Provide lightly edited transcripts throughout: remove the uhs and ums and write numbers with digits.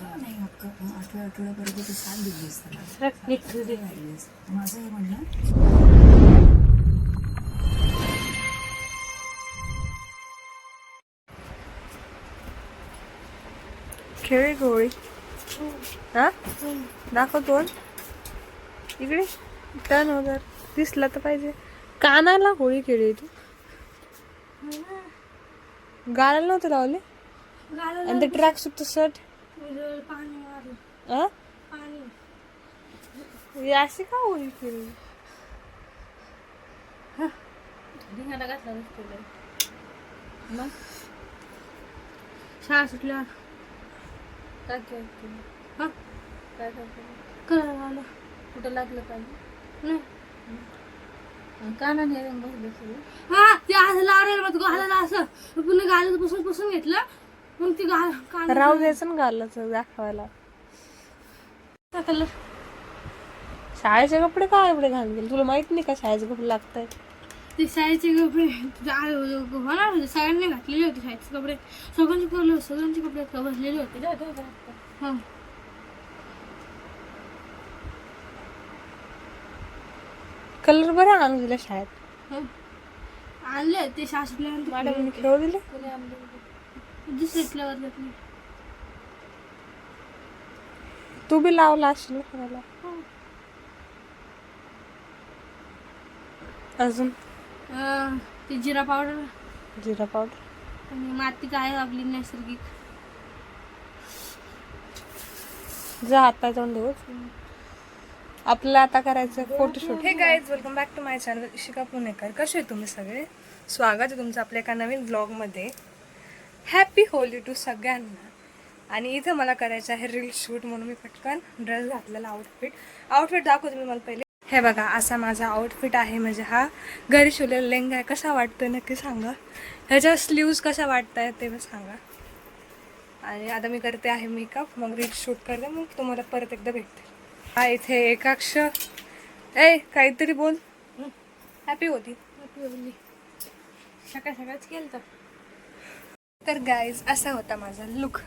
नाही आठवड्यापर्यंत तू साथ दिलीस त्याला. माझं हे म्हणणं खेळ गोळी हा दाखव तोंड इकडे टर्न वगैरे दिसला तर पाहिजे. कानाला होळी खेळली तू गाळायला नव्हतं लावले आणि ते ट्रॅक सुट शर्ट अशी का होळी खेळली. धिंगाणा घातला मग शाळा सुटल्या काय करते हा काय करते कळालं कुठं लागलं पाहिजे नाही कानाने रंग बसले सगळं. हा ते असं लावलेलं मग घालायला असं पुन्हा घालायचं पुसून घेतलं मग ती राहू द्यायचं ना घालायचं दाखवायला. शाळेचे कपडे काय एवढे घालून गेले तुला माहित नाही का शाळेचे कपडे लागतात. ते शाळेचे कपडे होणार होते सगळ्यांनी घातलेले होते शाळेचे कपडे सगळ्यांचे कपडे बसलेले होते. हा कलर बरं आणून दिला शाळेत आणले ते शाळेत मॅडम खेळू दिले दुसऱ्या घातले. तू बी लावला असशील ना करायला. अजून ते जिरा पावडर आणि माती काय आपली नैसर्गिक जा आता जाऊन देऊ. आपलं आता करायचं photoshoot. Hey guys welcome back to my channel Ishika Punekar. कसे आहे तुम्ही सगळे. स्वागत आहे तुमचं आपल्या एका नवीन ब्लॉगमध्ये. हॅपी होली टू सगळ्यांना. आणि इथं मला करायचं आहे रील शूट म्हणून मी पटकन ड्रेस घातलेला आउटफिट दाखवते मी मला पहिले. हे बघा असा माझा आउटफिट आहे. म्हणजे हा घरी शिवलेला लेंगा आहे. कसा वाटतोय नक्की सांगा. ह्याच्या स्लीव्ज कशा वाटत आहेत ते सांगा. आणि आता मी करते आहे मेकअप मग रील शूट करते मग तुम्हाला परत एकदा भेटते. हा इथे एकाक्ष काहीतरी बोल. हॅपी होती सकाळच केलं तर गाईज असा होता माझा लुक.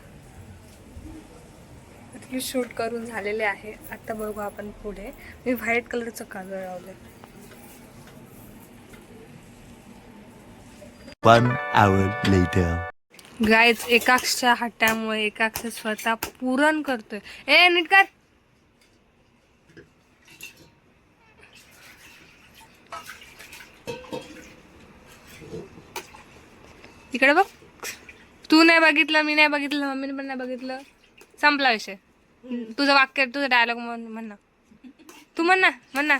रील शूट करून झालेले आहे. आता बघू आपण पुढे. मी व्हाईट कलरचं काजळ लावलंय. 1 hour later. गाईज एकाक्षच्या हट्ट्यामुळे एकाक्ष स्वतः पुरण करतोय. ए नीट कर. इकडे बघ. तू नाही बघितलं मी नाही बघितलं मम्मीने पण नाही बघितलं. संपला विषय. तुझं वाक्य तुझं डायलॉग म्हण ना. तू म्हण ना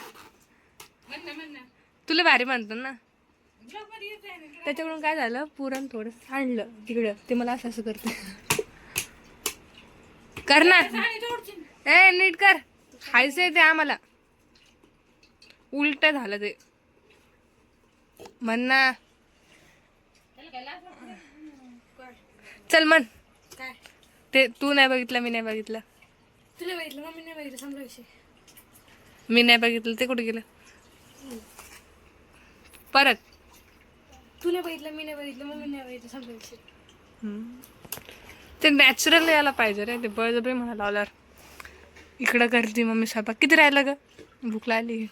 तुला भारी म्हणतो ना. त्याच्याकडून काय झालं पुरण थोडं सांडलं तिकडं. ते मला असं करते. कर ना ए नीट कर. खायचंय ते आम्हाला. उलट झालं ते म्हण ना. चल म्हण. काय ते तू नाही बघितलं मी नाही बघितलं. तुला बघितलं मम्मी नाही बघितलं संपला विषय. मी नाही बघितलं ते कुठे गेलं परत. तुला बघितलं मी नाही बघितलं मम्मी नाही बघितलं संपला विषय. ते नॅचरल यायला पाहिजे रे. ते बळजबरी म्हणा लावल्यावर. इकडं करते मम्मी स्वयंपाक. किती राहिलं ग. भूक लागली.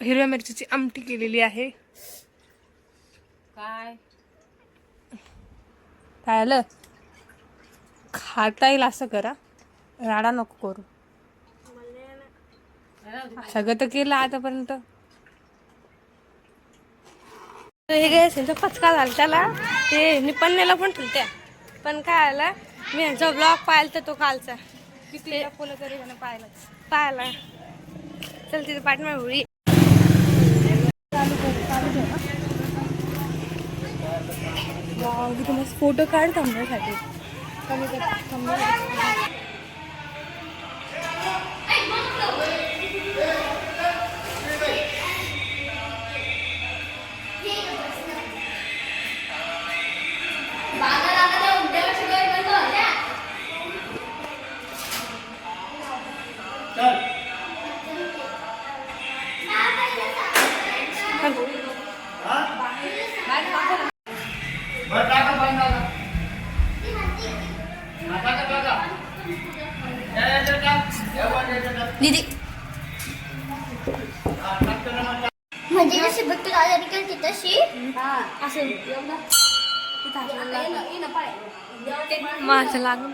हिरव्या मिरचीची आमटी केलेली आहे. काय आलं खाता येईल असं करा. राडा नको करू. सगळं तर केलं आतापर्यंत. हे गॅस पचका झाला त्याला. ते निपन्याला पण ठेवत्या पण काय आला मी ह्यांचा ब्लॉग पाहिला तर तो कालचा किती फुलं तरी पाहिला. चल तिथे पाठीमागे होळी. फोटो काढ थांबण्यासाठी. दीदी म्हणजे जशी बघतो आजारी केली तशी असं माझं लागून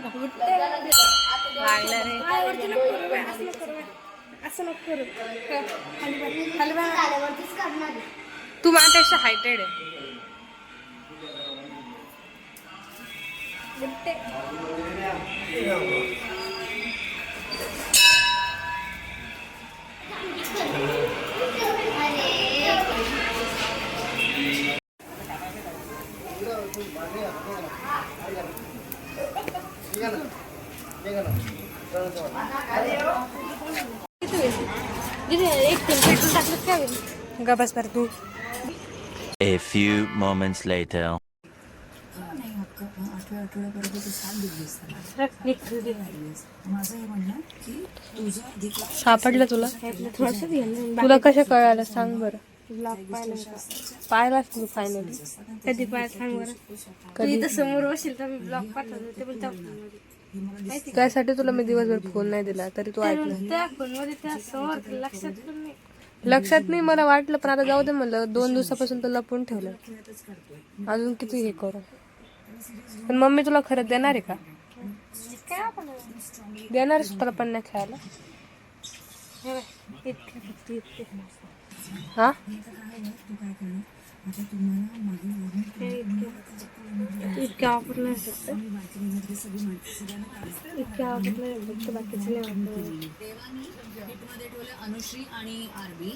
लागलं रे. असं नको करू. खाली बघ. झाल्यावरतीच करणार आहे. तू माझ्यापेक्षा हायटेड आहे. दीदी एक पेट्रोल टाकलं काय होईल? ग बस बरं तू. A few moments later. नाही हक्क आठवड्यापर्यंत तू साथ दिलीस त्याला. निघते माझं हे म्हणणं की तुझं अधिकार सापडलं तुला? थोडंसं घेऊन तुला कसं कळालं सांग बरं. ब्लॉग पाहिलं पाहिलास तू फायनली? कधी पाहिलं सांग बरं. तू इथं समोर बसेल तर मी ब्लॉग पाठवतो ते पण त्या फोनमध्ये. त्यासाठी तुला मी दिवसभर फोन नाही दिला तरी तू ऐकलं. त्या फोनमध्ये त्या समोर लक्षात पण नाही. लक्षात नाही मला वाटलं पण आता जाऊ दे म्हणलं 2 दिवसापासून तुला लपवून ठेवलं. अजून किती हे करू. पण मम्मी तुला खरं देणार आहे का? काय आपण देणारच तुला पण नाही खायला. इतके फक्त इतके हा इतके वापर नाही फक्त इतके वापर नाही फक्त बाकीचे नाही वापर. अनुश्री आणि आरबी